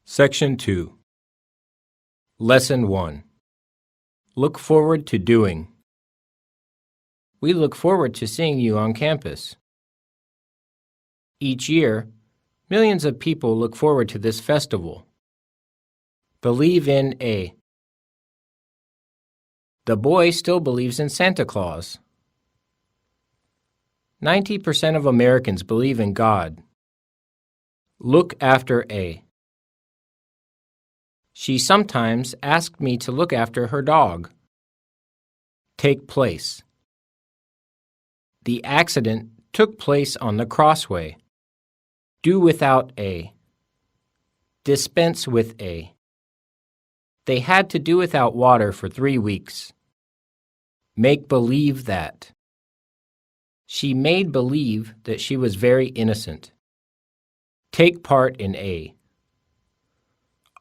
Section 2. Lesson 1. Look forward to doing. We look forward to seeing you on campus. Each year, millions of people look forward to this festival. Believe in A. The boy still believes in Santa Claus. 90% of Americans believe in God. Look after A. She sometimes asked me to look after her dog. Take place. The accident took place on the crossway. Do without A. Dispense with A. They had to do without water for 3 weeks. Make believe that. She made believe that she was very innocent. Take part in A.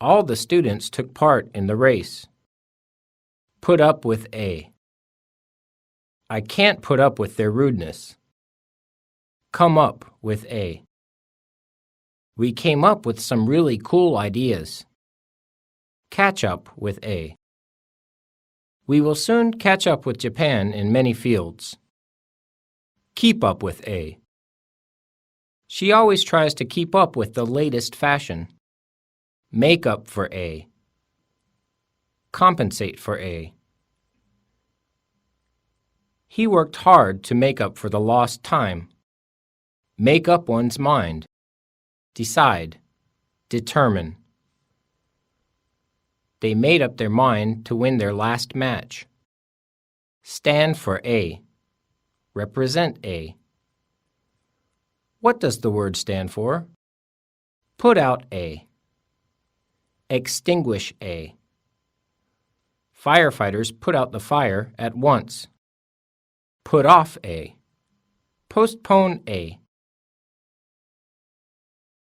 All the students took part in the race. Put up with A. I can't put up with their rudeness. Come up with A. We came up with some really cool ideas. Catch up with A. We will soon catch up with Japan in many fields. Keep up with A. She always tries to keep up with the latest fashion. Make up for A. Compensate for A. He worked hard to make up for the lost time. Make up one's mind. Decide. Determine. They made up their mind to win their last match. Stand for A. Represent A. What does the word stand for? Put out A. Extinguish A. Firefighters put out the fire at once. Put off A. Postpone A.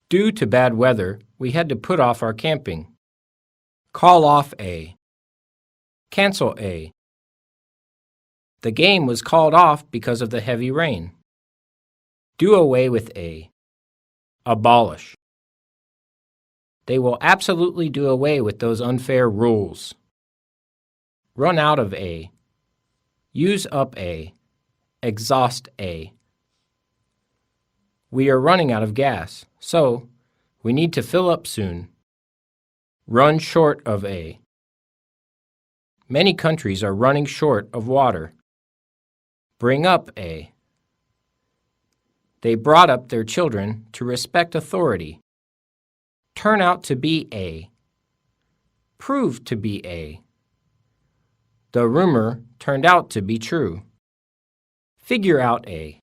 Due to bad weather, we had to put off our camping. Call off A. Cancel A. The game was called off because of the heavy rain. Do away with A. Abolish. They will absolutely do away with those unfair rules. Run out of A. Use up A. Exhaust A. We are running out of gas, so we need to fill up soon. Run short of A. Many countries are running short of water. Bring up A. They brought up their children to respect authority. Turn out to be A. Prove to be A. The rumor turned out to be true. Figure out A.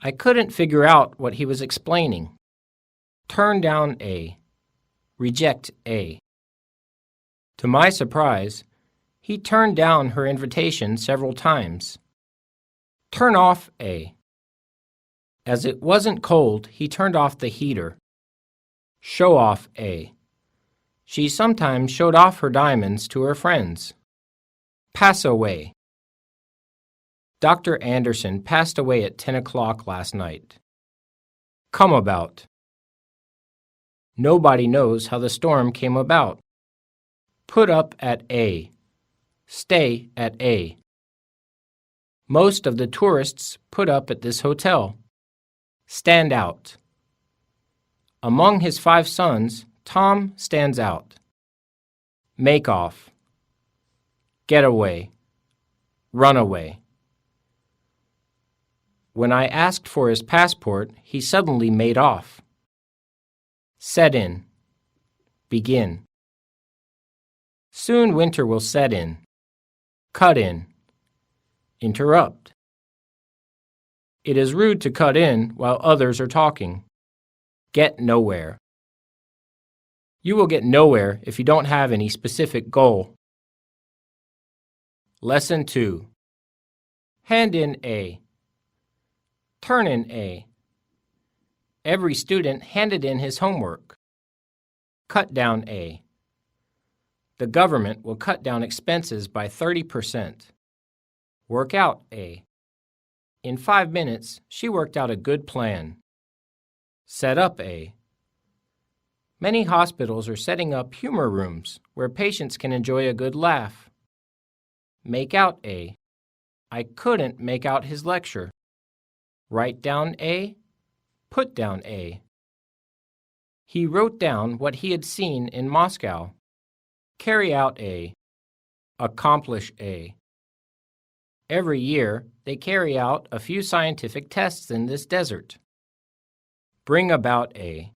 I couldn't figure out what he was explaining. Turn down A. Reject A. To my surprise, he turned down her invitation several times. Turn off A. As it wasn't cold, he turned off the heater. Show off A. She sometimes showed off her diamonds to her friends. Pass away. Dr. Anderson passed away at 10 o'clock last night. Come about. Nobody knows how the storm came about. Put up at A. Stay at A. Most of the tourists put up at this hotel. Stand out. Among his 5 sons, Tom stands out. Make off. Get away. Run away. When I asked for his passport, he suddenly made off. Set in. Begin. Soon winter will set in. Cut in. Interrupt. It is rude to cut in while others are talking. Get nowhere. You will get nowhere if you don't have any specific goal. Lesson 2. Hand in A. Turn in A. Every student handed in his homework. Cut down A. The government will cut down expenses by 30%. Work out A. In 5 minutes, she worked out a good plan. Set up A. Many hospitals are setting up humor rooms where patients can enjoy a good laugh. Make out A. I couldn't make out his lecture. Write down A. Put down A. He wrote down what he had seen in Moscow. Carry out A. Accomplish A. Every year, they carry out a few scientific tests in this desert. Bring about A.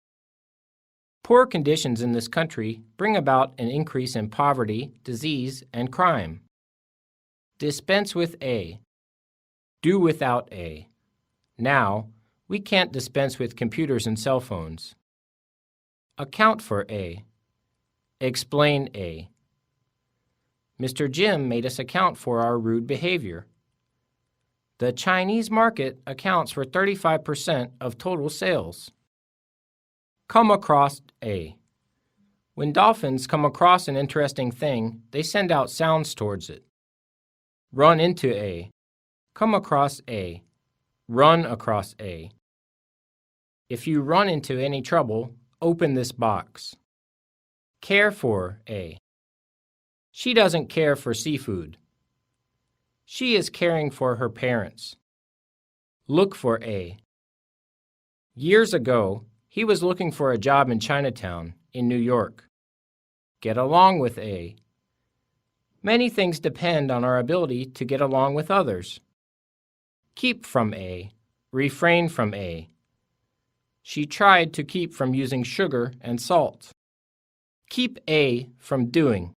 Poor conditions in this country bring about an increase in poverty, disease, and crime. Dispense with A. Do without A. Now, we can't dispense with computers and cell phones. Account for A. Explain A. Mr. Jim made us account for our rude behavior. The Chinese market accounts for 35% of total sales. Come across A. When dolphins come across an interesting thing, they send out sounds towards it. Run into A. Come across A. Run across A. If you run into any trouble, open this box. Care for A. She doesn't care for seafood. She is caring for her parents. Look for A. Years ago, he was looking for a job in Chinatown, in New York. Get along with A. Many things depend on our ability to get along with others. Keep from A. Refrain from A. She tried to keep from using sugar and salt. Keep A from doing.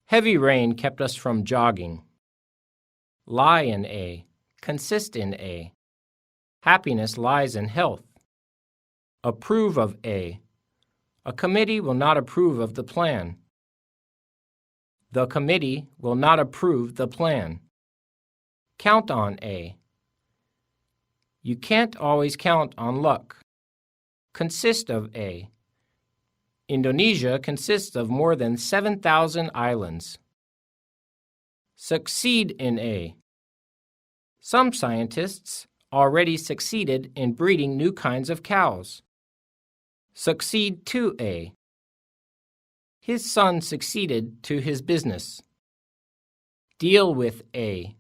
Heavy rain kept us from jogging. Lie in A. Consist in A. Happiness lies in health. Approve of A. A committee will not approve of the plan. The committee will not approve the plan. Count on A. You can't always count on luck. Consist of A. Indonesia consists of more than 7,000 islands. Succeed in A. Some scientists already succeeded in breeding new kinds of cows. Succeed to A. His son succeeded to his business. Deal with A.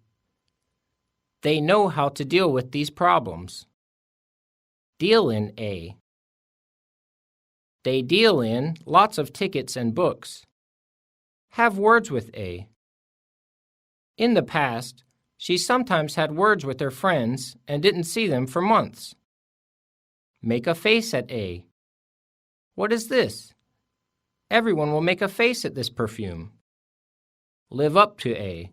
They know how to deal with these problems. Deal in A. They deal in lots of tickets and books. Have words with A. In the past, she sometimes had words with her friends and didn't see them for months. Make a face at A. What is this? Everyone will make a face at this perfume. Live up to A.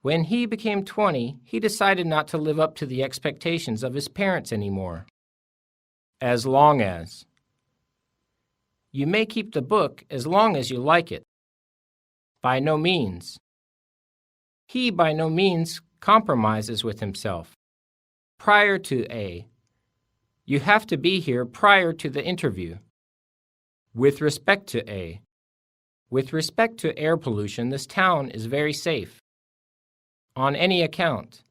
When he became 20, he decided not to live up to the expectations of his parents anymore. As long as. You may keep the book as long as you like it. By no means. He by no means compromises with himself. Prior to A. You have to be here prior to the interview. With respect to A. With respect to air pollution, this town is very safe. On any account.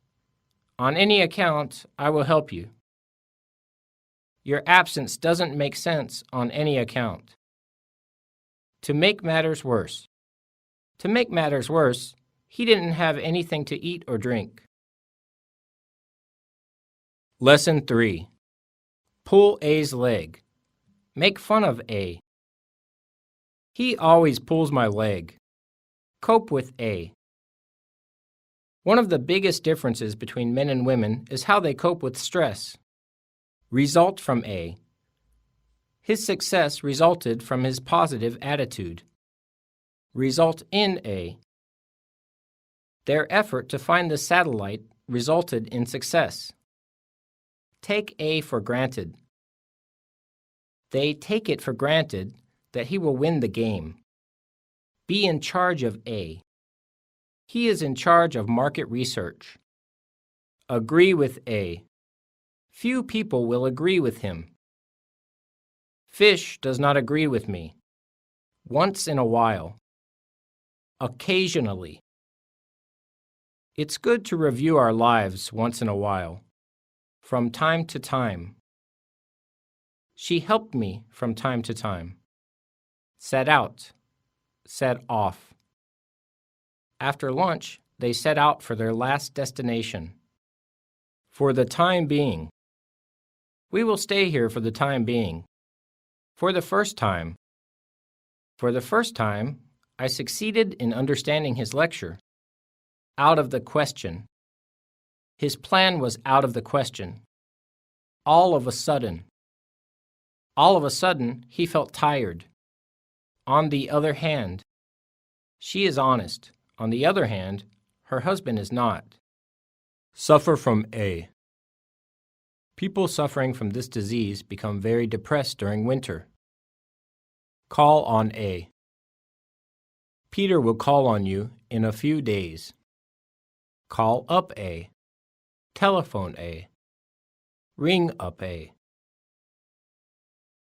On any account, I will help you. Your absence doesn't make sense on any account. To make matters worse. To make matters worse, he didn't have anything to eat or drink. Lesson 3. Pull A's leg. Make fun of A. He always pulls my leg. Cope with A. One of the biggest differences between men and women is how they cope with stress. Result from A. His success resulted from his positive attitude. Result in A. Their effort to find the satellite resulted in success. Take A for granted. They take it for granted that he will win the game. Be in charge of A. He is in charge of market research. Agree with A. Few people will agree with him. Fish does not agree with me. Once in a while. Occasionally. It's good to review our lives once in a while. From time to time. She helped me from time to time. Set out. Set off. After lunch, they set out for their last destination. For the time being. We will stay here for the time being. For the first time. For the first time, I succeeded in understanding his lecture. Out of the question. His plan was out of the question. All of a sudden. All of a sudden, he felt tired. On the other hand. She is honest. On the other hand, her husband is not. Suffer from A. People suffering from this disease become very depressed during winter. Call on A. Peter will call on you in a few days. Call up A. Telephone A. Ring up A.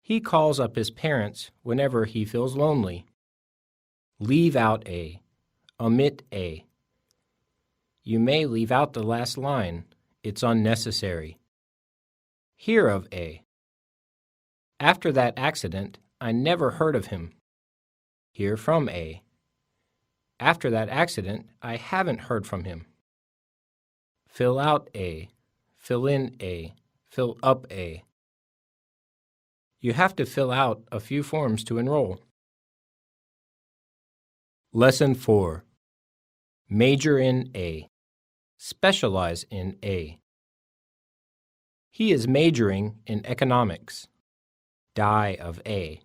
He calls up his parents whenever he feels lonely. Leave out A. Omit A. You may leave out the last line. It's unnecessary. Hear of A. After that accident, I never heard of him. Hear from A. After that accident, I haven't heard from him. Fill out A. Fill in A. Fill up A. You have to fill out a few forms to enroll. Lesson 4. Major in A. Specialize in A. He is majoring in economics. Die of A.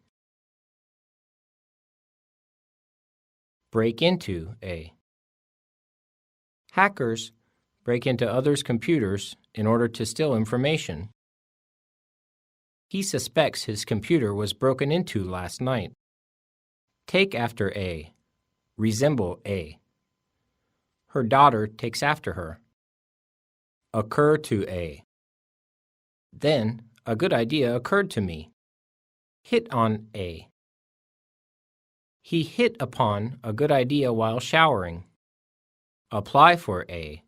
Break into A. Hackers break into others' computers in order to steal information. He suspects his computer was broken into last night. Take after A. Resemble A. Her daughter takes after her. Occur to A. Then a good idea occurred to me. Hit on A. He hit upon a good idea while showering. Apply for A.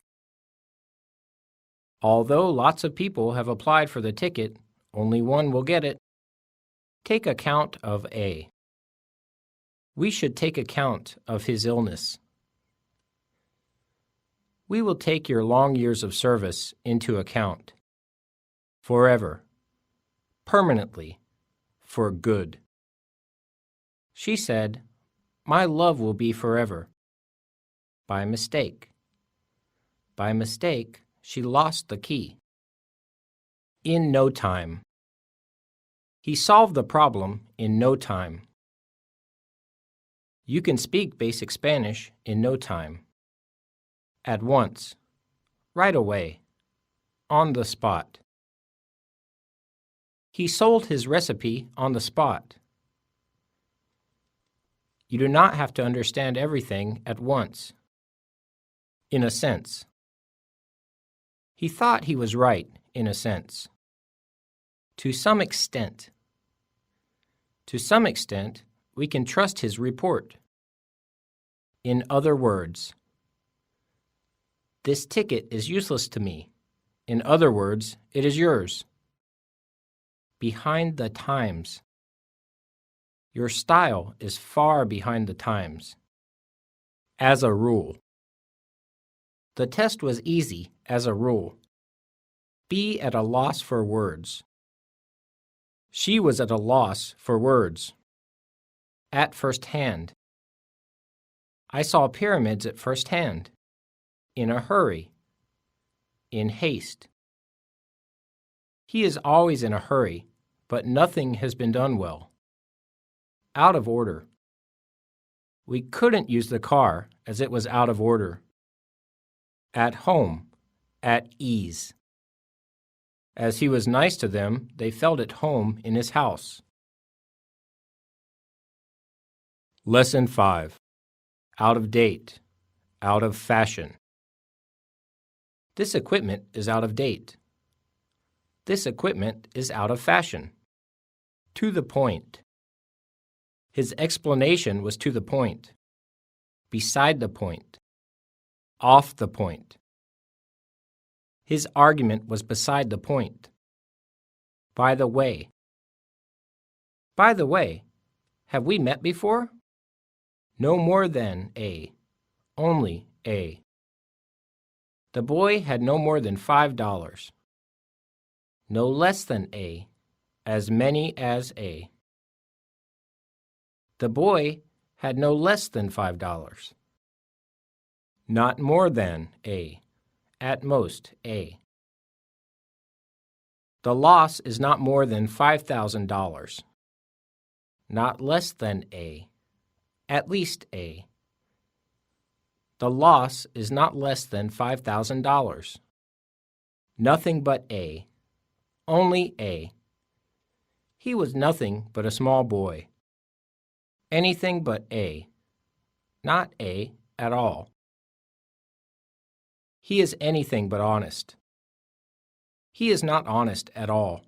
Although lots of people have applied for the ticket, only one will get it. Take account of A. We should take account of his illness. We will take your long years of service into account. Forever. Permanently. For good. She said, "My love will be forever." By mistake. By mistake, she lost the key. In no time. He solved the problem in no time. You can speak basic Spanish in no time. At once. Right away. On the spot. He sold his recipe on the spot. You do not have to understand everything at once. In a sense. He thought he was right, in a sense. To some extent. To some extent, we can trust his report. In other words. This ticket is useless to me. In other words, it is yours. Behind the times. Your style is far behind the times. As a rule. The test was easy, as a rule. Be at a loss for words. She was at a loss for words. At first hand. I saw pyramids at first hand. In a hurry. In haste. He is always in a hurry, but nothing has been done well. Out of order. We couldn't use the car as it was out of order. At home. At ease. As he was nice to them, they felt at home in his house. Lesson 5. Out of date. Out of fashion. This equipment is out of date. This equipment is out of fashion. To the point. His explanation was to the point. Beside the point. Off the point. His argument was beside the point. By the way. By the way, have we met before? No more than A. Only A. The boy had no more than $5. No less than A. As many as A. The boy had no less than $5. Not more than A. At most A. The loss is not more than $5,000. Not less than A. At least A. The loss is not less than $5,000. Nothing but A. Only A. He was nothing but a small boy. Anything but A. Not A at all. He is anything but honest. He is not honest at all.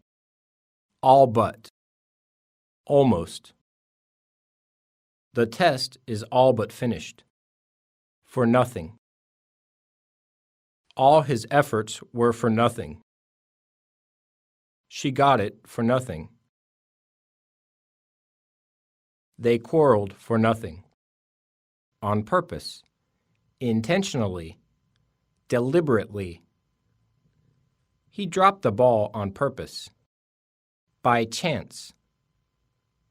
All but. Almost. The test is all but finished. For nothing. All his efforts were for nothing. She got it for nothing. They quarreled for nothing. On purpose. Intentionally. Deliberately. He dropped the ball on purpose. By chance.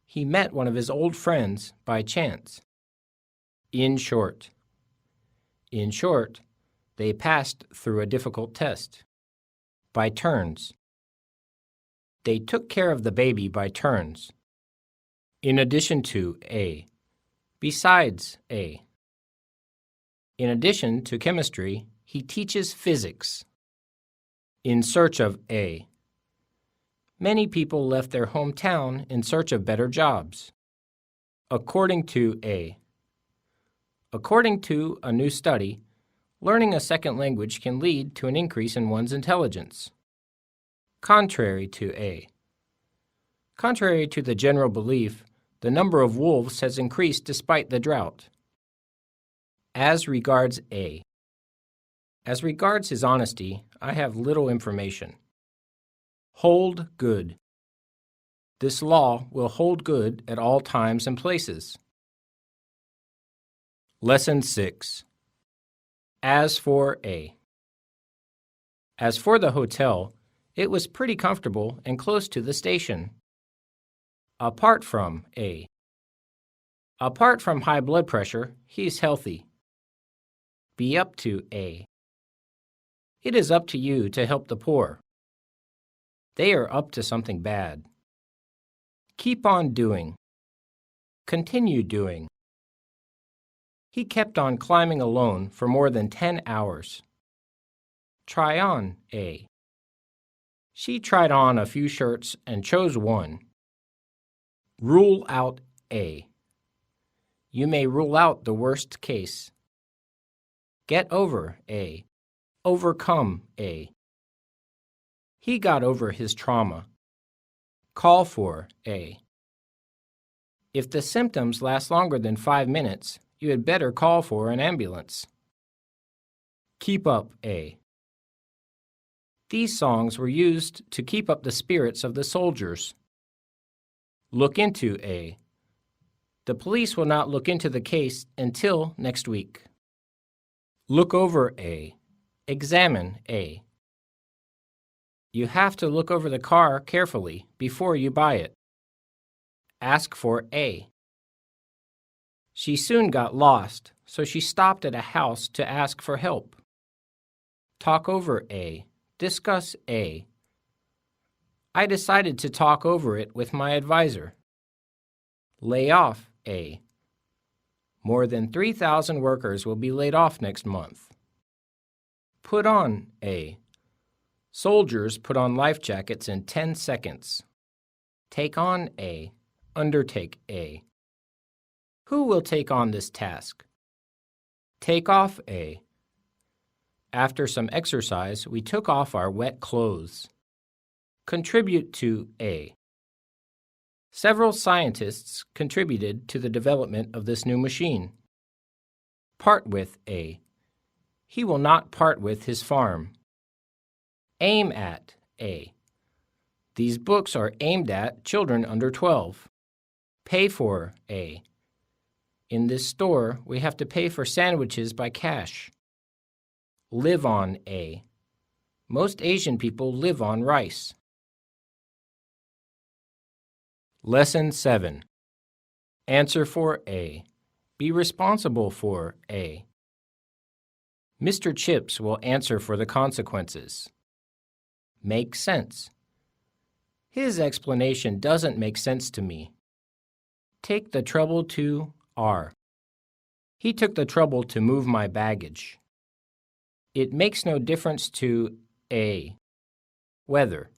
He met one of his old friends by chance. In short. In short, they passed through a difficult test. By turns. They took care of the baby by turns. In addition to A. Besides A. In addition to chemistry, he teaches physics. In search of A. Many people left their hometown in search of better jobs. According to A. According to a new study, learning a second language can lead to an increase in one's intelligence. Contrary to A. Contrary to the general belief, the number of wolves has increased despite the drought. As regards A. As regards his honesty, I have little information. Hold good. This law will hold good at all times and places. Lesson 6. As for A. As for the hotel, it was pretty comfortable and close to the station. Apart from A. Apart from high blood pressure, he's healthy. Be up to A. It is up to you to help the poor. They are up to something bad. Keep on doing. Continue doing. He kept on climbing alone for more than 10 hours. Try on A. She tried on a few shirts and chose one. Rule out A. You may rule out the worst case. Get over A. Overcome A. He got over his trauma. Call for A. If the symptoms last longer than 5 minutes, you had better call for an ambulance. Keep up A. These songs were used to keep up the spirits of the soldiers. Look into A. The police will not look into the case until next week. Look over A. Examine A. You have to look over the car carefully before you buy it. Ask for A. She soon got lost, so she stopped at a house to ask for help. Talk over A. Discuss A. I decided to talk over it with my advisor. Lay off A. More than 3,000 workers will be laid off next month. Put on A. Soldiers put on life jackets in 10 seconds. Take on A. Undertake A. Who will take on this task? Take off A. After some exercise, we took off our wet clothes. Contribute to A. Several scientists contributed to the development of this new machine. Part with A. He will not part with his farm. Aim at A. These books are aimed at children under 12. Pay for A. In this store, we have to pay for sandwiches by cash. Live on A. Most Asian people live on rice. Lesson 7. Answer for A. Be responsible for A. Mr. Chips will answer for the consequences. Make sense. His explanation doesn't make sense to me. Take the trouble to R. He took the trouble to move my baggage. It makes no difference to A. Whether.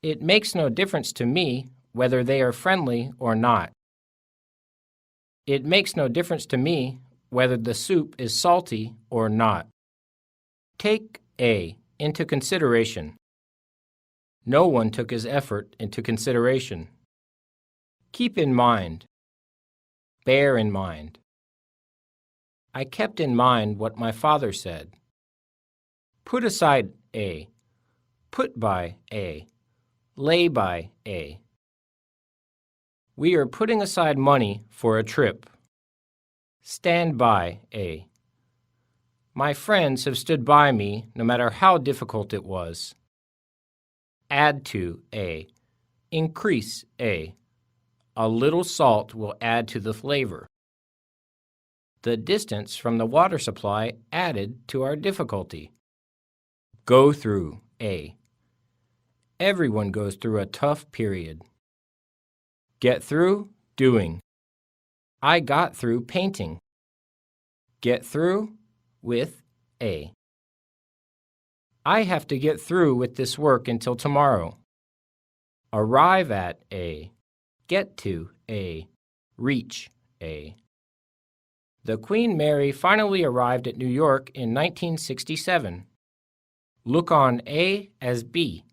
It makes no difference to me whether they are friendly or not. It makes no difference to me whether the soup is salty or not. Take A into consideration. No one took his effort into consideration. Keep in mind. Bear in mind. I kept in mind what my father said. Put aside A. Put by A. Lay by A. We are putting aside money for a trip. Stand by A. My friends have stood by me no matter how difficult it was. Add to A. Increase A. A little salt will add to the flavor. The distance from the water supply added to our difficulty. Go through A. Everyone goes through a tough period. Get through doing. I got through painting. Get through with A. I have to get through with this work until tomorrow. Arrive at A. Get to A. Reach A. The Queen Mary finally arrived at New York in 1967. Look on A as B.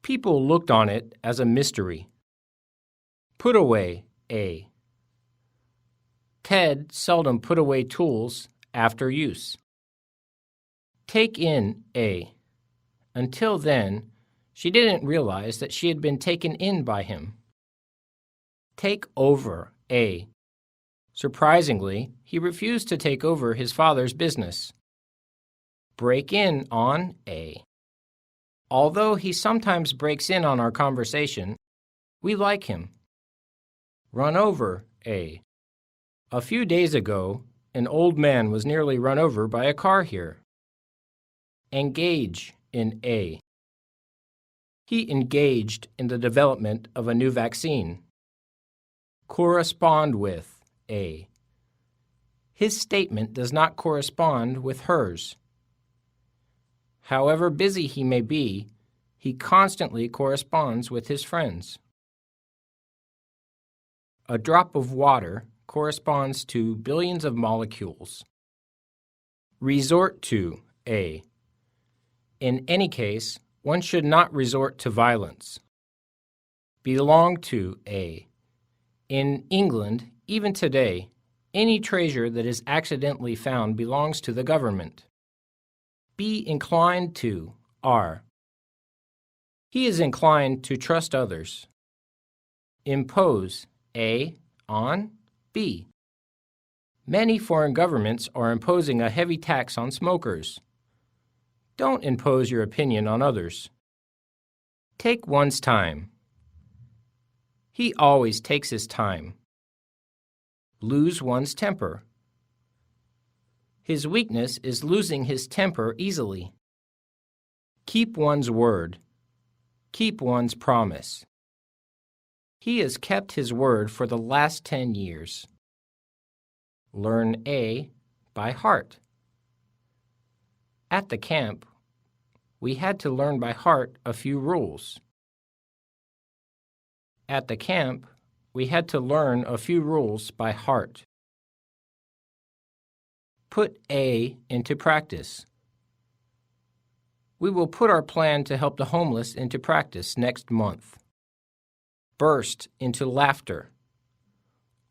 People looked on it as a mystery. Put away A. Ted seldom put away tools after use. Take in A. Until then, she didn't realize that she had been taken in by him. Take over A. Surprisingly, he refused to take over his father's business. Break in on A. Although he sometimes breaks in on our conversation, we like him. Run over A. A few days ago, an old man was nearly run over by a car here. Engage in A. He engaged in the development of a new vaccine. Correspond with A. His statement does not correspond with hers. However busy he may be, he constantly corresponds with his friends. A drop of water corresponds to billions of molecules. Resort to A. In any case, one should not resort to violence. Belong to A. In England, even today, any treasure that is accidentally found belongs to the government. Be inclined to R. He is inclined to trust others. Impose A on B. Many foreign governments are imposing a heavy tax on smokers. Don't impose your opinion on others. Take one's time. He always takes his time. Lose one's temper. His weakness is losing his temper easily. Keep one's word. Keep one's promise. He has kept his word for the last 10 years. Learn A by heart. At the camp, we had to learn by heart a few rules. At the camp, we had to learn a few rules by heart. Put A into practice. We will put our plan to help the homeless into practice next month. Burst into laughter.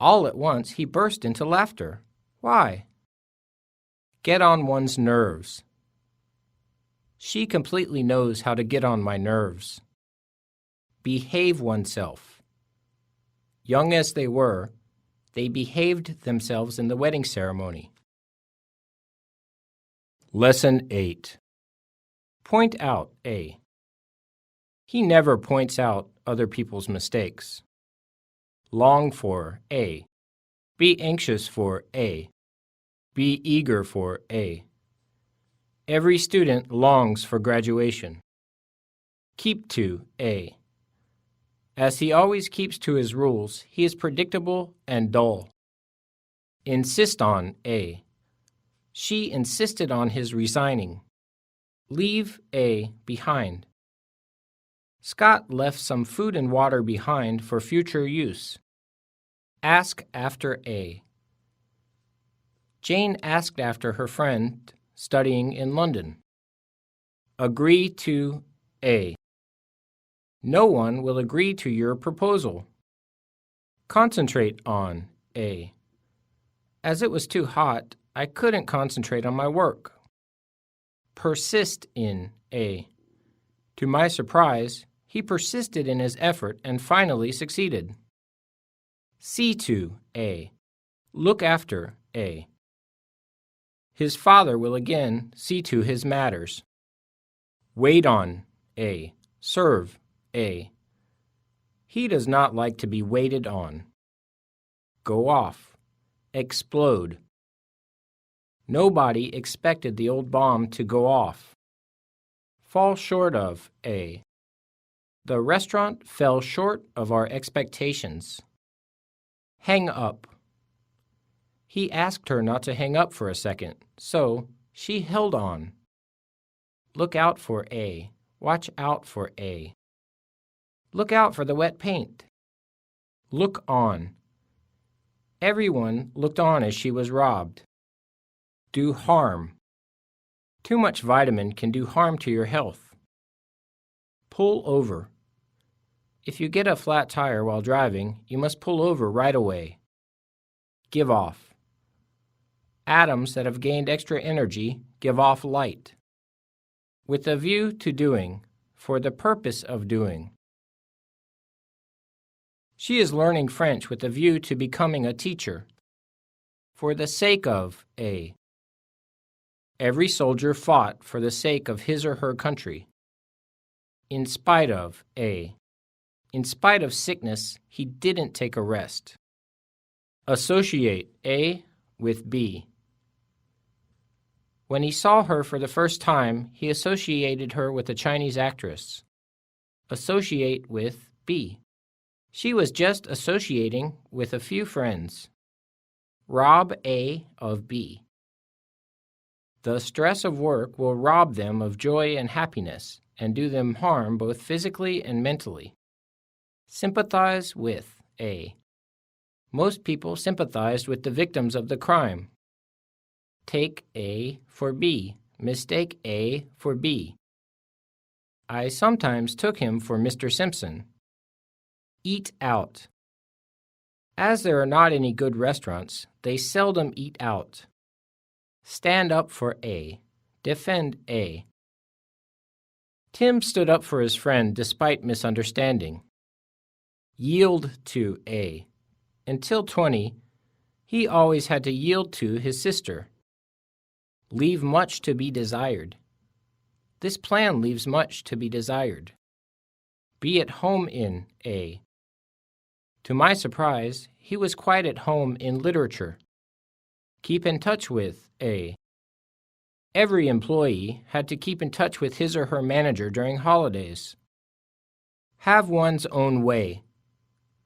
All at once, he burst into laughter. Why? Get on one's nerves. She completely knows how to get on my nerves. Behave oneself. Young as they were, they behaved themselves in the wedding ceremony. Lesson 8. Point out A. He never points out other people's mistakes. Long for A. Be anxious for A. Be eager for A. Every student longs for graduation. Keep to A. As he always keeps to his rules, he is predictable and dull. Insist on A. She insisted on his resigning. Leave A behind. Scott left some food and water behind for future use. Ask after A. Jane asked after her friend studying in London. Agree to A. No one will agree to your proposal. Concentrate on A. As it was too hot, I couldn't concentrate on my work. Persist in A. To my surprise, he persisted in his effort and finally succeeded. See to A. Look after A. His father will again see to his matters. Wait on A. Serve A. He does not like to be waited on. Go off. Explode. Nobody expected the old bomb to go off. Fall short of A. The restaurant fell short of our expectations. Hang up. He asked her not to hang up for a second, so she held on. Look out for A. Watch out for A. Look out for the wet paint. Look on. Everyone looked on as she was robbed. Do harm. Too much vitamin can do harm to your health. Pull over. If you get a flat tire while driving, you must pull over right away. Give off. Atoms that have gained extra energy give off light. With a view to doing, for the purpose of doing. She is learning French with a view to becoming a teacher. For the sake of A. Every soldier fought for the sake of his or her country. In spite of A. In spite of sickness, he didn't take a rest. Associate A with B. When he saw her for the first time, he associated her with a Chinese actress. Associate with B. She was just associating with a few friends. Rob A of B. The stress of work will rob them of joy and happiness and do them harm both physically and mentally. Sympathize with A. Most people sympathized with the victims of the crime. Take A for B. Mistake A for B. I sometimes took him for Mr. Simpson. Eat out. As there are not any good restaurants, they seldom eat out. Stand up for A. Defend A. Tim stood up for his friend despite misunderstanding. Yield to A. Until 20, he always had to yield to his sister. Leave much to be desired. This plan leaves much to be desired. Be at home in A. To my surprise, he was quite at home in literature. Keep in touch with A. Every employee had to keep in touch with his or her manager during holidays. Have one's own way.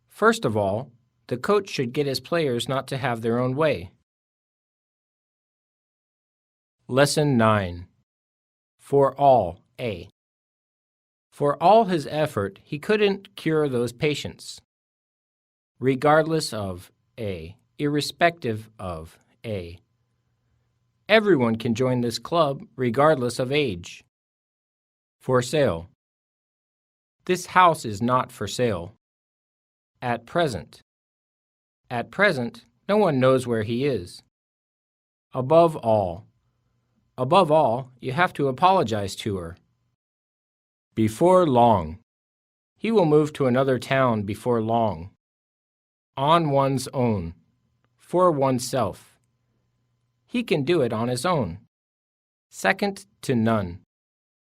First of all, the coach should get his players not to have their own way. Lesson 9. For all A. For all his effort, he couldn't cure those patients. Regardless of A. Irrespective of A. Everyone can join this club regardless of age. For sale. This house is not for sale. At present. At present, no one knows where he is. Above all. Above all, you have to apologize to her. Before long. He will move to another town before long. On one's own. For oneself. He can do it on his own. Second to none.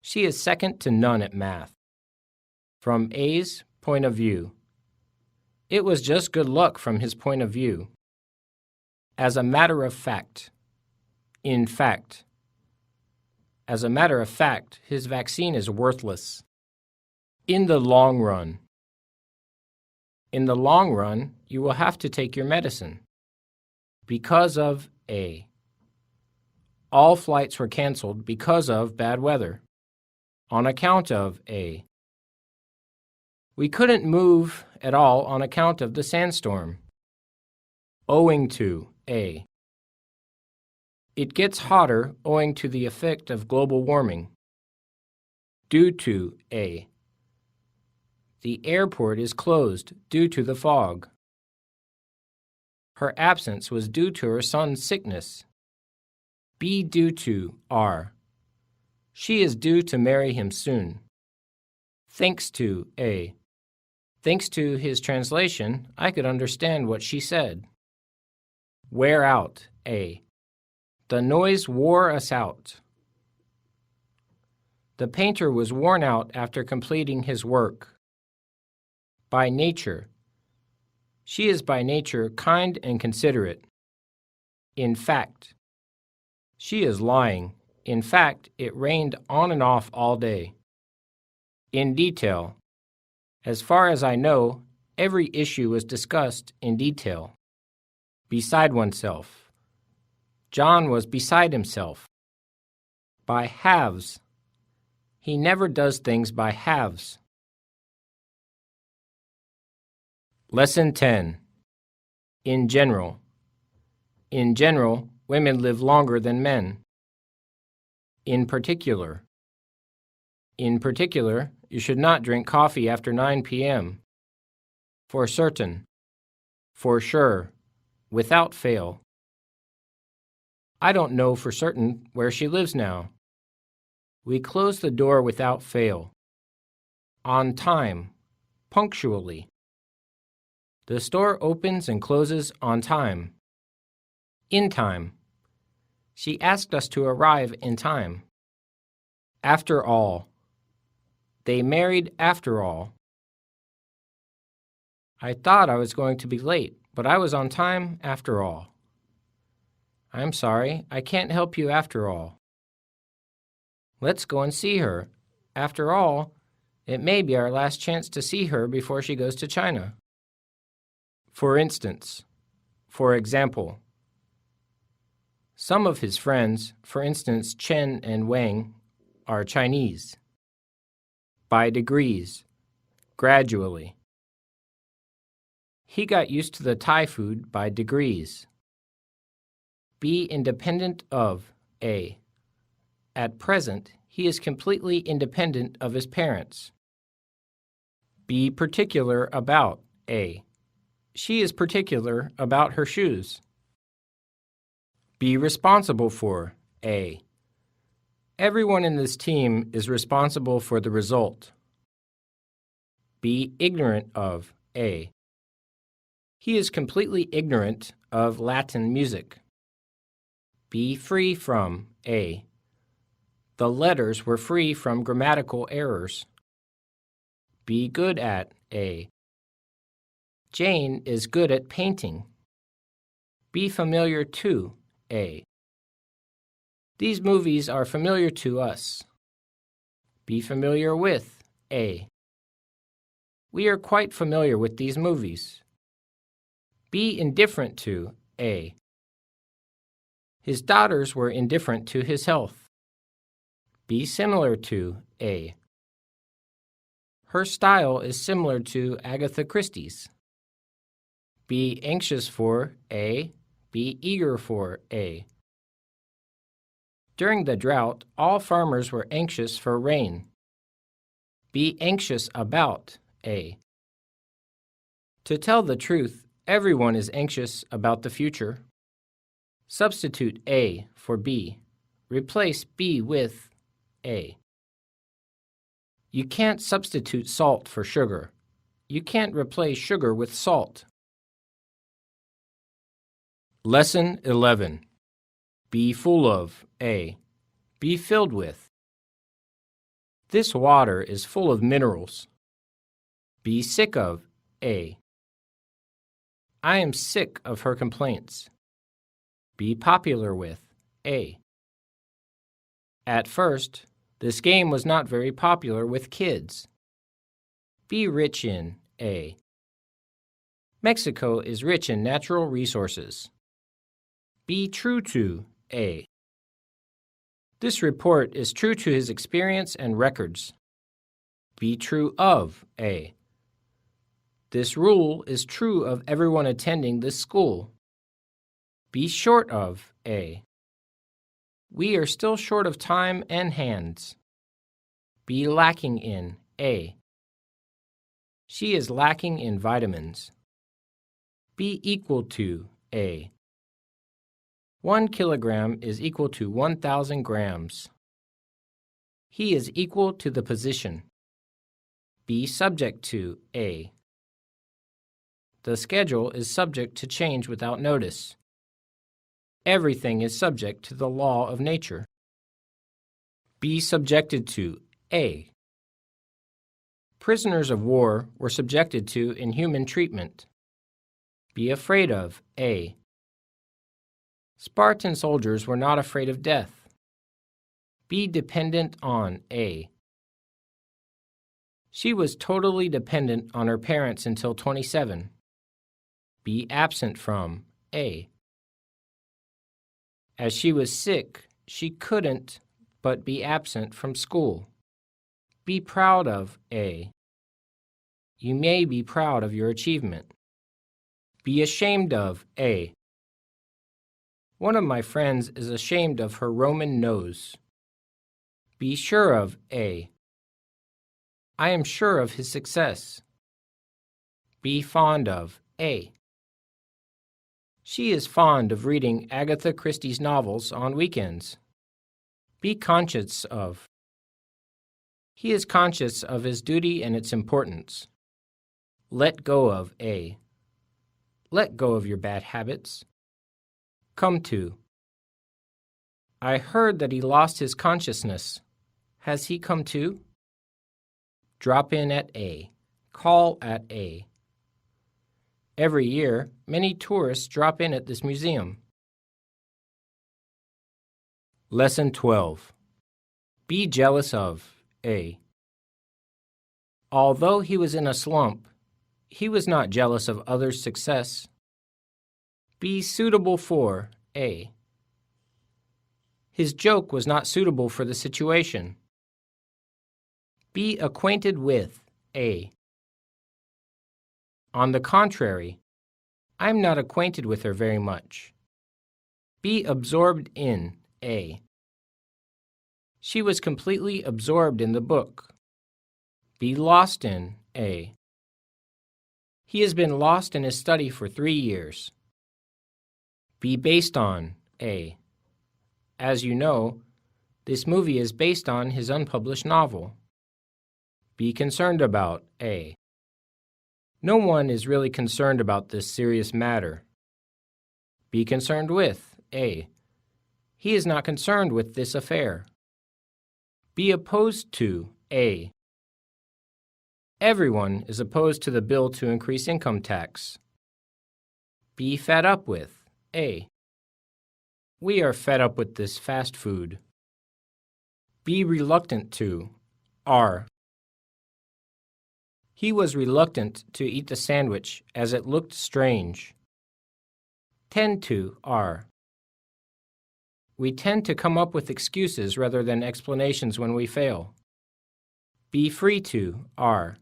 She is second to none at math. From A's point of view. It was just good luck from his point of view. As a matter of fact. In fact. As a matter of fact, his vaccine is worthless. In the long run. In the long run, you will have to take your medicine. Because of A. All flights were canceled because of bad weather. On account of A. We couldn't move at all on account of the sandstorm. Owing to A. It gets hotter owing to the effect of global warming. Due to A. The airport is closed due to the fog. Her absence was due to her son's sickness. Be due to R. She is due to marry him soon. Thanks to A. Thanks to his translation, I could understand what she said. Wear out A. The noise wore us out. The painter was worn out after completing his work. By nature. She is by nature kind and considerate. In fact. She is lying. In fact, it rained on and off all day. In detail. As far as I know, every issue was discussed in detail. Beside oneself. John was beside himself. By halves. He never does things by halves. Lesson 10. In general. In general, women live longer than men. In particular. In particular, you should not drink coffee after 9 p.m. For certain. For sure. Without fail. I don't know for certain where she lives now. We close the door without fail. On time. Punctually. The store opens and closes on time. In time. She asked us to arrive in time. After all. They married after all. I thought I was going to be late, but I was on time after all. I'm sorry, I can't help you after all. Let's go and see her. After all, it may be our last chance to see her before she goes to China. For instance, for example. Some of his friends, for instance Chen and Wang, are Chinese. By degrees, gradually. He got used to the Thai food by degrees. Be independent of A. At present, he is completely independent of his parents. Be particular about A. She is particular about her shoes. Be responsible for A. Everyone in this team is responsible for the result. Be ignorant of A. He is completely ignorant of Latin music. Be free from A. The letters were free from grammatical errors. Be good at A. Jane is good at painting. Be familiar to A. These movies are familiar to us. Be familiar with A. We are quite familiar with these movies. Be indifferent to A. His daughters were indifferent to his health. Be similar to A. Her style is similar to Agatha Christie's. Be anxious for A. Be eager for A. During the drought, all farmers were anxious for rain. Be anxious about A. To tell the truth, everyone is anxious about the future. Substitute A for B. Replace B with A. You can't substitute salt for sugar. You can't replace sugar with salt. Lesson 11. Be full of A. Be filled with. This water is full of minerals. Be sick of A. I am sick of her complaints. Be popular with A. At first, this game was not very popular with kids. Be rich in A. Mexico is rich in natural resources. Be true to A. This report is true to his experience and records. Be true of A. This rule is true of everyone attending this school. Be short of A. We are still short of time and hands. Be lacking in A. She is lacking in vitamins. Be equal to A. 1 kilogram is equal to 1,000 grams. He is equal to the position. Be subject to A. The schedule is subject to change without notice. Everything is subject to the law of nature. Be subjected to A. Prisoners of war were subjected to inhuman treatment. Be afraid of A. Spartan soldiers were not afraid of death. Be dependent on A. She was totally dependent on her parents until 27. Be absent from A. As she was sick, she couldn't but be absent from school. Be proud of A. You may be proud of your achievement. Be ashamed of A. One of my friends is ashamed of her Roman nose. Be sure of A. I am sure of his success. Be fond of A. She is fond of reading Agatha Christie's novels on weekends. Be conscious of. He is conscious of his duty and its importance. Let go of A. Let go of your bad habits. Come to. I heard that he lost his consciousness. Has he come to? Drop in at A. Call at A. Every year, many tourists drop in at this museum. Lesson 12. Be jealous of A. Although he was in a slump, he was not jealous of others' success. Be suitable for A. His joke was not suitable for the situation. Be acquainted with A. On the contrary, I am not acquainted with her very much. Be absorbed in A. She was completely absorbed in the book. Be lost in A. He has been lost in his study for 3 years. Be based on A. As you know, this movie is based on his unpublished novel. Be concerned about A. No one is really concerned about this serious matter. Be concerned with A. He is not concerned with this affair. Be opposed to A. Everyone is opposed to the bill to increase income tax. Be fed up with A. We are fed up with this fast food. Be reluctant to R. He was reluctant to eat the sandwich as it looked strange. Tend to R. We tend to come up with excuses rather than explanations when we fail. Be free to R.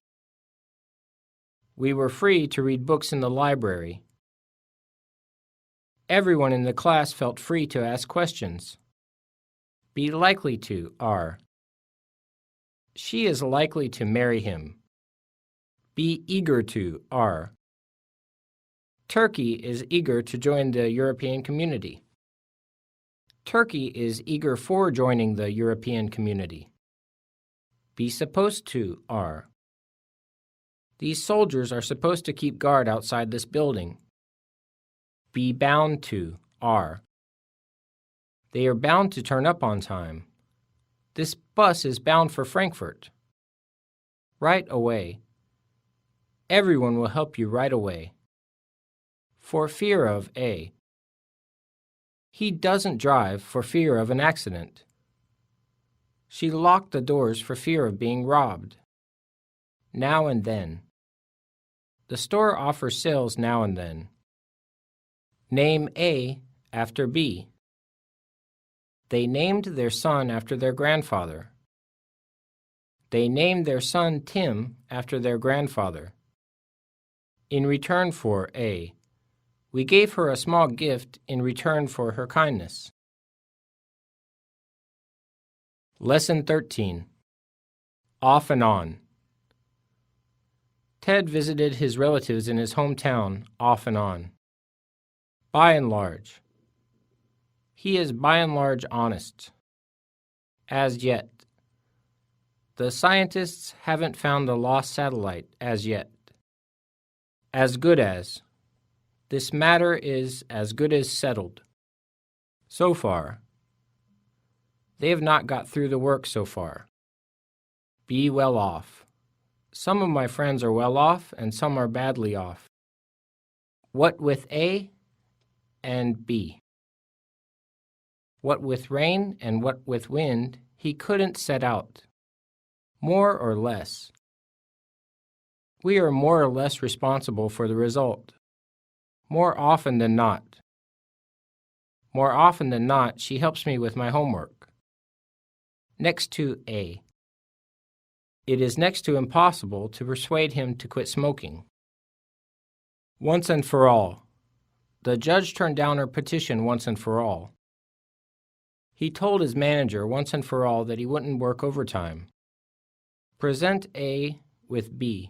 We were free to read books in the library. Everyone in the class felt free to ask questions. Be likely to R. She is likely to marry him. Be eager to R. Turkey is eager to join the European community. Turkey is eager for joining the European community. Be supposed to R. These soldiers are supposed to keep guard outside this building. Be bound to, are. They are bound to turn up on time. This bus is bound for Frankfurt. Right away. Everyone will help you right away. For fear of a. He doesn't drive for fear of an accident. She locked the doors for fear of being robbed. Now and then. The store offers sales now and then. Name A after B. They named their son after their grandfather. They named their son Tim after their grandfather. In return for A. We gave her a small gift in return for her kindness. Lesson 13. Off and on. Ted visited his relatives in his hometown off and on. By and large. He is by and large honest. As yet. The scientists haven't found the lost satellite as yet. As good as. This matter is as good as settled. So far. They have not got through the work so far. Be well off. Some of my friends are well off and some are badly off. What with A and B. What with rain and what with wind, he couldn't set out. More or less. We are more or less responsible for the result. More often than not. More often than not, she helps me with my homework. Next to A. It is next to impossible to persuade him to quit smoking. Once and for all. The judge turned down her petition once and for all. He told his manager once and for all that he wouldn't work overtime. Present A with B.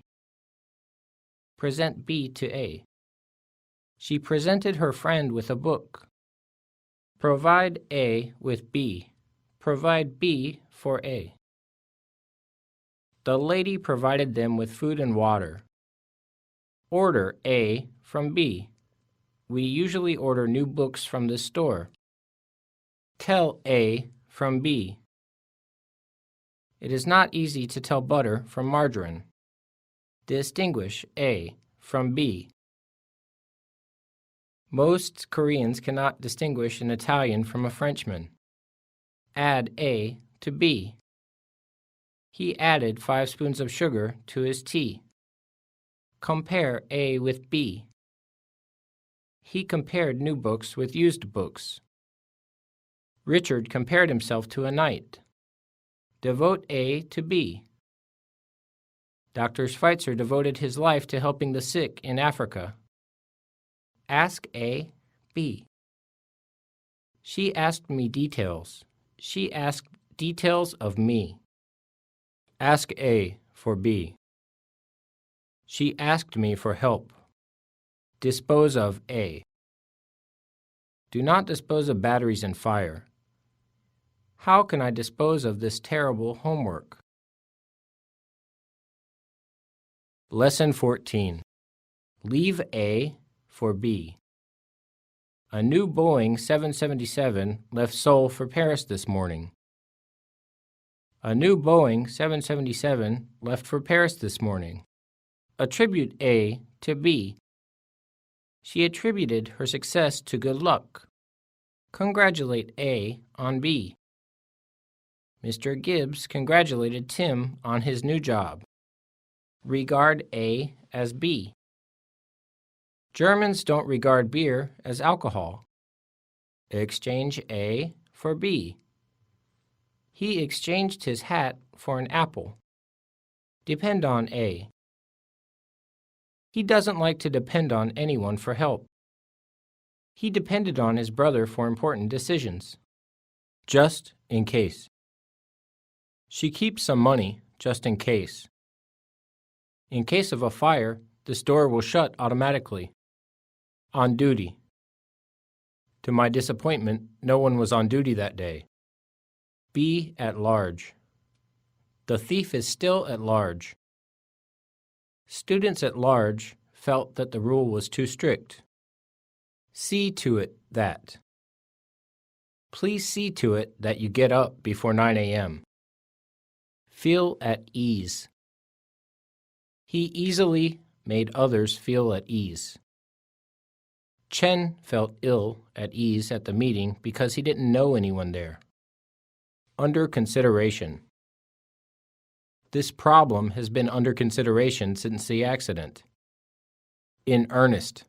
Present B to A. She presented her friend with a book. Provide A with B. Provide B for A. The lady provided them with food and water. Order A from B. We usually order new books from this store. Tell A from B. It is not easy to tell butter from margarine. Distinguish A from B. Most Koreans cannot distinguish an Italian from a Frenchman. Add A to B. He added 5 spoons of sugar to his tea. Compare A with B. He compared new books with used books. Richard compared himself to a knight. Devote A to B. Dr. Schweitzer devoted his life to helping the sick in Africa. Ask A, B. She asked me details. She asked details of me. Ask A for B. She asked me for help. Dispose of A. Do not dispose of batteries in fire. How can I dispose of this terrible homework? Lesson 14. Leave A for B. A new Boeing 777 left Seoul for Paris this morning. A new Boeing 777 left for Paris this morning. Attribute A to B. She attributed her success to good luck. Congratulate A on B. Mr. Gibbs congratulated Tim on his new job. Regard A as B. Germans don't regard beer as alcohol. Exchange A for B. He exchanged his hat for an apple. Depend on A. He doesn't like to depend on anyone for help. He depended on his brother for important decisions. Just in case. She keeps some money just in case. In case of a fire, the store will shut automatically. On duty. To my disappointment, no one was on duty that day. Be at large. The thief is still at large. Students at large felt that the rule was too strict. See to it that. Please see to it that you get up before 9 a.m. Feel at ease. He easily made others feel at ease. Chen felt ill at ease at the meeting because he didn't know anyone there. Under consideration. This problem has been under consideration since the accident. In earnest.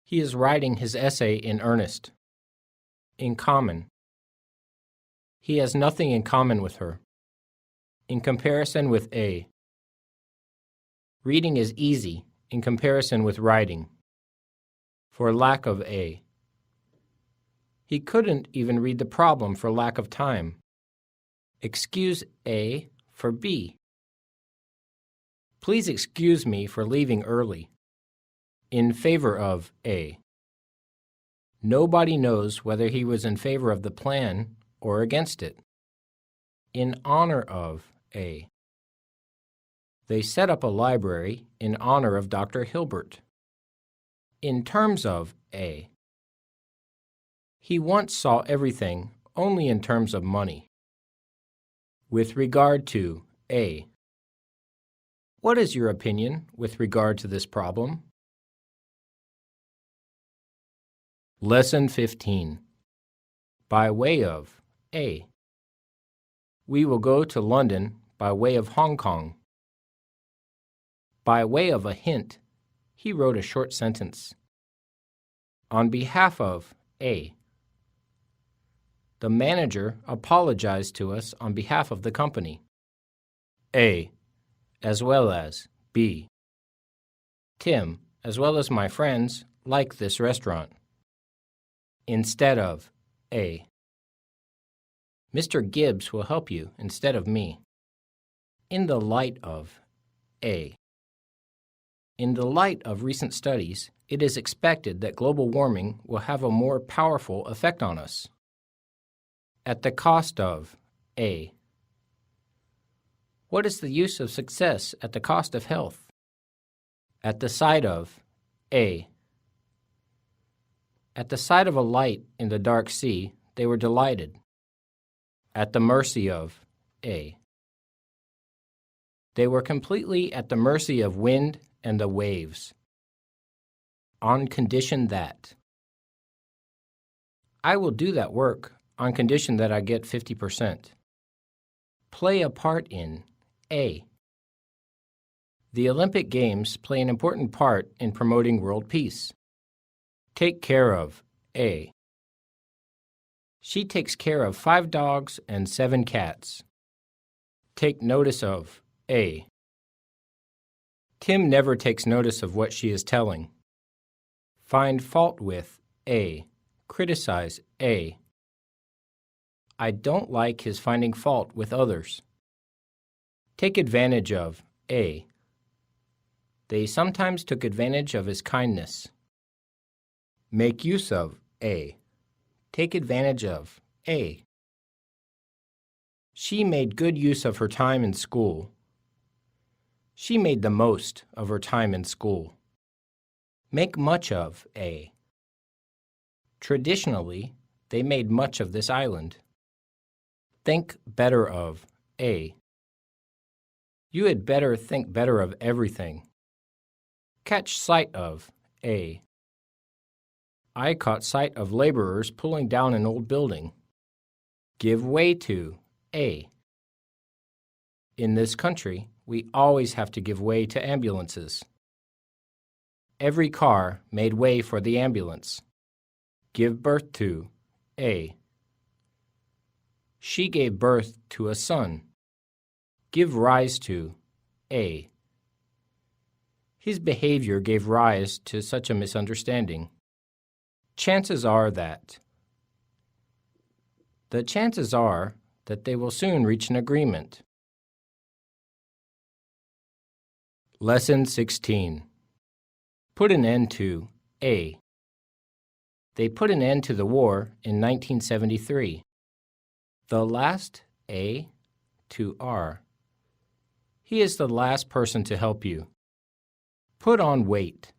He is writing his essay in earnest. In common. He has nothing in common with her. In comparison with A. Reading is easy in comparison with writing. For lack of A. He couldn't even read the problem for lack of time. Excuse A for B. Please excuse me for leaving early. In favor of A. Nobody knows whether he was in favor of the plan or against it. In honor of A. They set up a library in honor of Dr. Hilbert. In terms of A. He once saw everything only in terms of money. With regard to A. What is your opinion with regard to this problem? Lesson 15. By way of A. We will go to London by way of Hong Kong. By way of a hint, he wrote a short sentence. On behalf of A. The manager apologized to us on behalf of the company. A. As well as B. Tim, as well as my friends, like this restaurant. Instead of A. Mr. Gibbs will help you instead of me. In the light of A. In the light of recent studies, it is expected that global warming will have a more powerful effect on us. At the cost of A. What is the use of success at the cost of health? At the sight of A. At the sight of a light in the dark sea, they were delighted. At the mercy of A. They were completely at the mercy of wind and the waves. On condition that. I will do that work on condition that I get 50%. Play a part in A. The Olympic Games play an important part in promoting world peace. Take care of A. She takes care of 5 dogs and 7 cats. Take notice of A. Tim never takes notice of what she is telling. Find fault with A. Criticize A. I don't like his finding fault with others. Take advantage of A. They sometimes took advantage of his kindness. Make use of A. Take advantage of A. She made good use of her time in school. She made the most of her time in school. Make much of A. Traditionally, they made much of this island. Think better of A. You had better think better of everything. Catch sight of A. I caught sight of laborers pulling down an old building. Give way to A. In this country, we always have to give way to ambulances. Every car made way for the ambulance. Give birth to A. She gave birth to a son. Give rise to A. His behavior gave rise to such a misunderstanding. Chances are that. The chances are that they will soon reach an agreement. Lesson 16. Put an end to A. They put an end to the war in 1973. The last A to R. He is the last person to help you. Put on weight.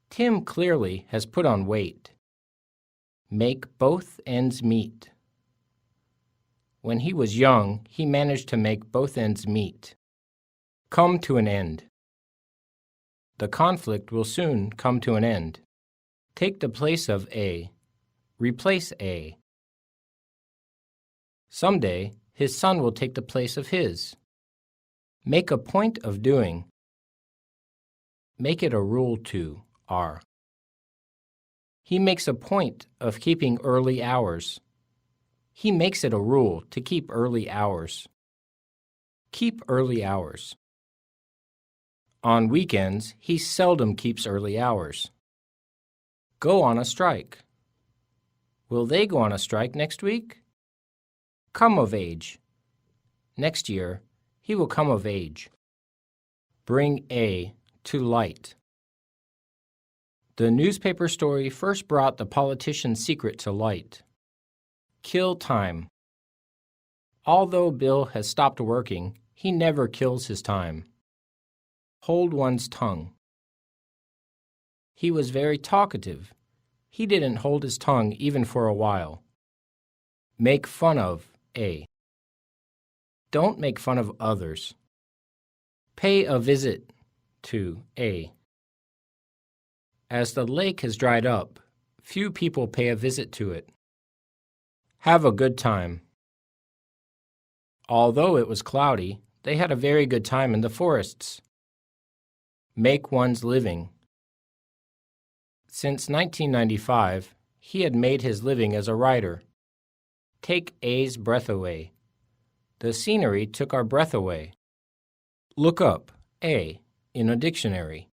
Tim clearly has put on weight. Make both ends meet. When he was young, he managed to make both ends meet. Come to an end. The conflict will soon come to an end. Take the place of A. Replace A. Someday, his son will take the place of his. Make a point of doing. Make it a rule to R. He makes a point of keeping early hours. He makes it a rule to keep early hours. Keep early hours. On weekends, he seldom keeps early hours. Go on a strike. Will they go on a strike next week? Come of age. Next year, he will come of age. Bring A to light. The newspaper story first brought the politician's secret to light. Kill time. Although Bill has stopped working, he never kills his time. Hold one's tongue. He was very talkative. He didn't hold his tongue even for a while. Make fun of A. Don't make fun of others. Pay a visit to A. As the lake has dried up, few people pay a visit to it. Have a good time. Although it was cloudy, they had a very good time in the forests. Make one's living. Since 1995, he had made his living as a writer. Take A's breath away. The scenery took our breath away. Look up A in a dictionary.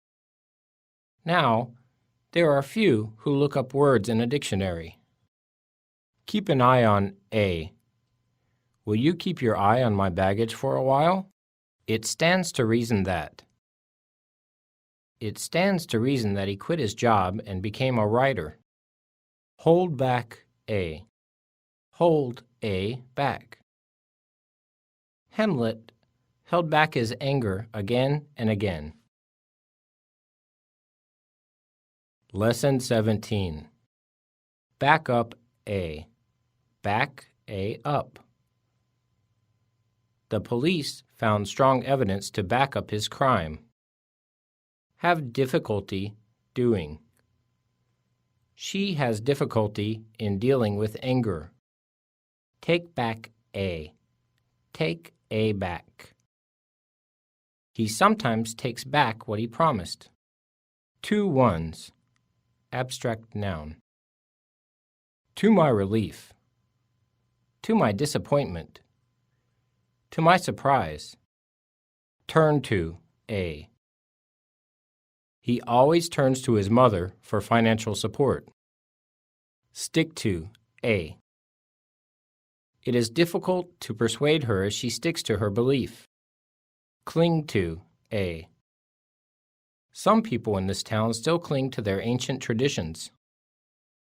Now, there are few who look up words in a dictionary. Keep an eye on A. Will you keep your eye on my baggage for a while? It stands to reason that. It stands to reason that he quit his job and became a writer. Hold back A. Hold A back. Hamlet held back his anger again and again. Lesson 17. Back up A. Back A up. The police found strong evidence to back up his crime. Have difficulty doing. She has difficulty in dealing with anger. Take back A. Take A back. He sometimes takes back what he promised. 2 ones. Abstract noun. To my relief. To my disappointment. To my surprise. Turn to A. He always turns to his mother for financial support. Stick to A. It is difficult to persuade her as she sticks to her belief. Cling to A. Some people in this town still cling to their ancient traditions.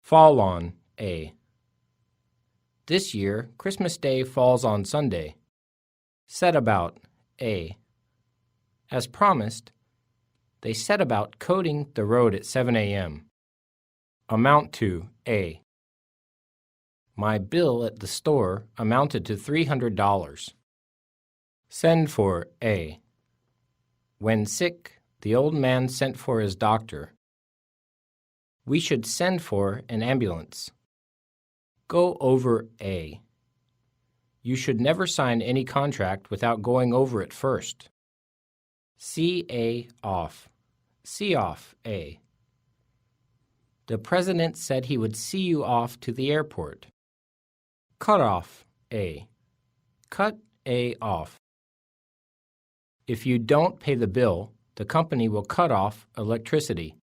Fall on A. This year, Christmas Day falls on Sunday. Set about A. As promised, they set about coating the road at 7 a.m. Amount to A. My bill at the store amounted to $300. Send for A. When sick, the old man sent for his doctor. We should send for an ambulance. Go over A. You should never sign any contract without going over it first. See A off. See off A. The president said he would see you off to the airport. Cut off A. Cut A off. If you don't pay the bill, the company will cut off electricity.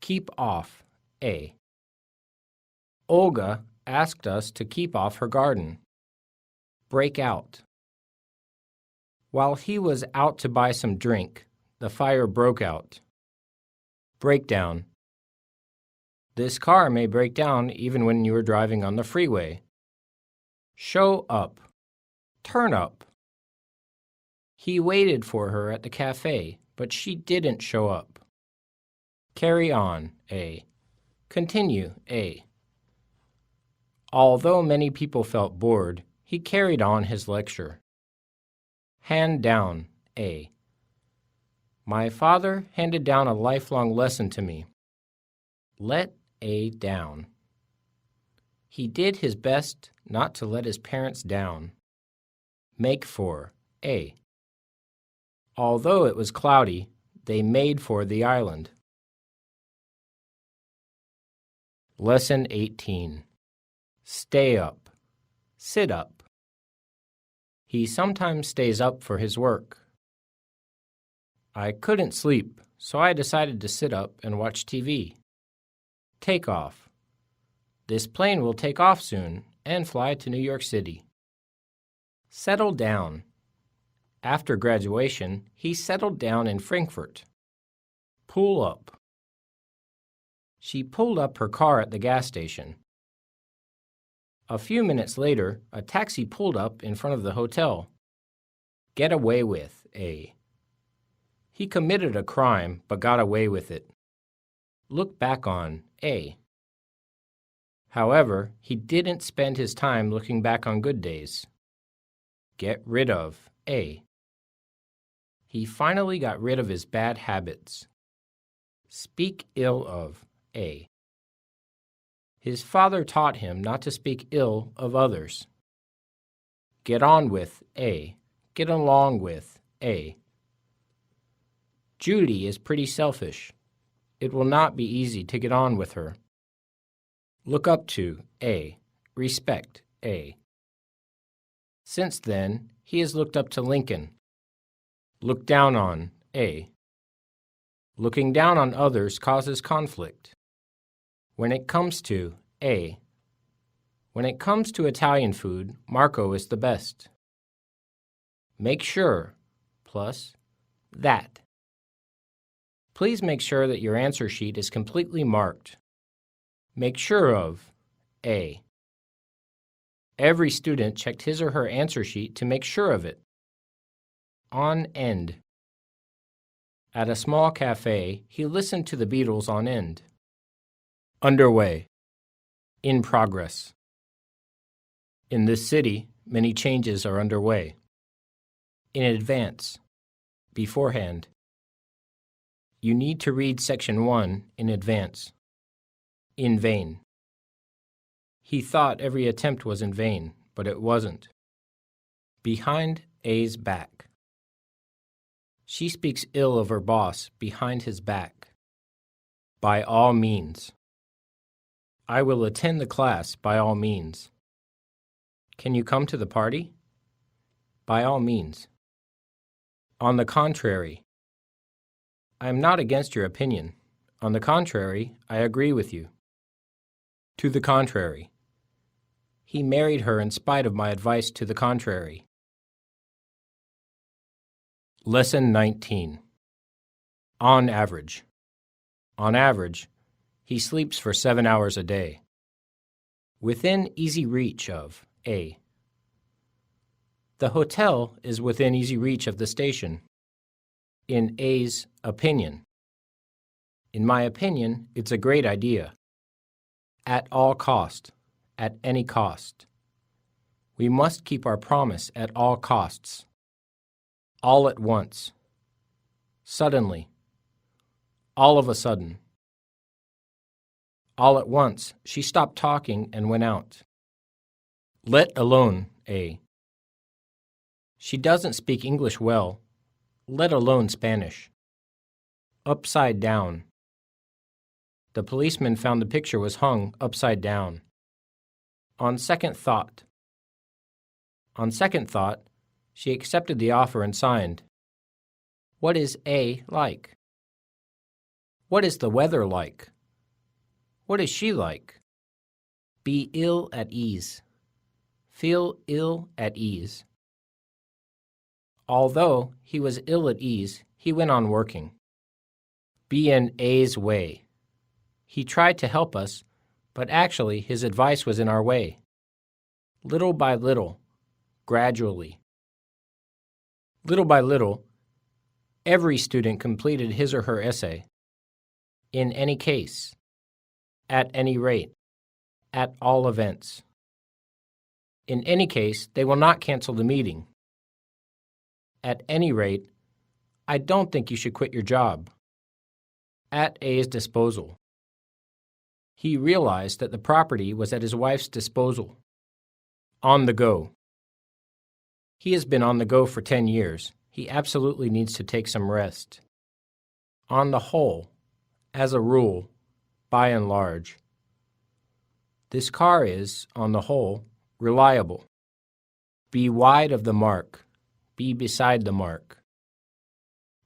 Keep off A. Olga asked us to keep off her garden. Break out. While he was out to buy some drink, the fire broke out. Breakdown. This car may break down even when you are driving on the freeway. Show up. Turn up. He waited for her at the cafe, but she didn't show up. Carry on, A. Continue, A. Although many people felt bored, he carried on his lecture. Hand down, A. My father handed down a lifelong lesson to me. Let A down. He did his best not to let his parents down. Make for, A. Although it was cloudy, they made for the island. Lesson 18. Stay up. Sit up. He sometimes stays up for his work. I couldn't sleep, so I decided to sit up and watch TV. Take off. This plane will take off soon and fly to New York City. Settle down. After graduation, he settled down in Frankfurt. Pull up. She pulled up her car at the gas station. A few minutes later, a taxi pulled up in front of the hotel. Get away with, A. He committed a crime but got away with it. Look back on, A. However, he didn't spend his time looking back on good days. Get rid of, A. He finally got rid of his bad habits. Speak ill of, A. His father taught him not to speak ill of others. Get on with, A. Get along with, A. Judy is pretty selfish. It will not be easy to get on with her. Look up to, A. Respect, A. Since then, he has looked up to Lincoln. Look down on, A. Looking down on others causes conflict. When it comes to, A. When it comes to Italian food, Marco is the best. Make sure, plus, that. Please make sure that your answer sheet is completely marked. Make sure of, A. Every student checked his or her answer sheet to make sure of it. On end. At a small cafe, he listened to the Beatles on end. Underway. In progress. In this city, many changes are underway. In advance. Beforehand. You need to read Section 1 in advance. In vain. He thought every attempt was in vain, but it wasn't. Behind A's back. She speaks ill of her boss behind his back. By all means. I will attend the class by all means. Can you come to the party? By all means. On the contrary. I am not against your opinion. On the contrary, I agree with you. To the contrary. He married her in spite of my advice to the contrary. Lesson 19. On average. On average, he sleeps for 7 hours a day. Within easy reach of, A. The hotel is within easy reach of the station. In A's opinion. In my opinion, it's a great idea. At all cost. At any cost. We must keep our promise at all costs. All at once. Suddenly. All of a sudden. All at once, she stopped talking and went out. Let alone, A. She doesn't speak English well, let alone Spanish. Upside down. The policeman found the picture was hung upside down. On second thought. On second thought, she accepted the offer and signed. What is A like? What is the weather like? What is she like? Be ill at ease. Feel ill at ease. Although he was ill at ease, he went on working. Be in A's way. He tried to help us, but actually his advice was in our way. Little by little, gradually. Little by little, every student completed his or her essay. In any case. At any rate. At all events. In any case, they will not cancel the meeting. At any rate, I don't think you should quit your job. At A's disposal. He realized that the property was at his wife's disposal. On the go. He has been on the go for 10 years. He absolutely needs to take some rest. On the whole, as a rule, by and large. This car is, on the whole, reliable. Be wide of the mark. Be beside the mark.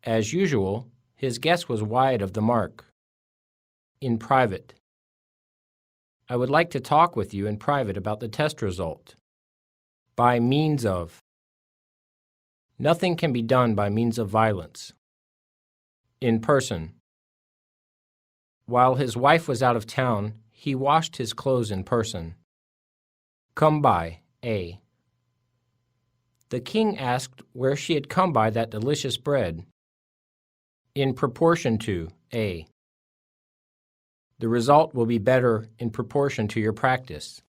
As usual, his guess was wide of the mark. In private. I would like to talk with you in private about the test result. By means of. Nothing can be done by means of violence. In person. While his wife was out of town, he washed his clothes in person. Come by, A. The king asked where she had come by that delicious bread. In proportion to, A. The result will be better in proportion to your practice.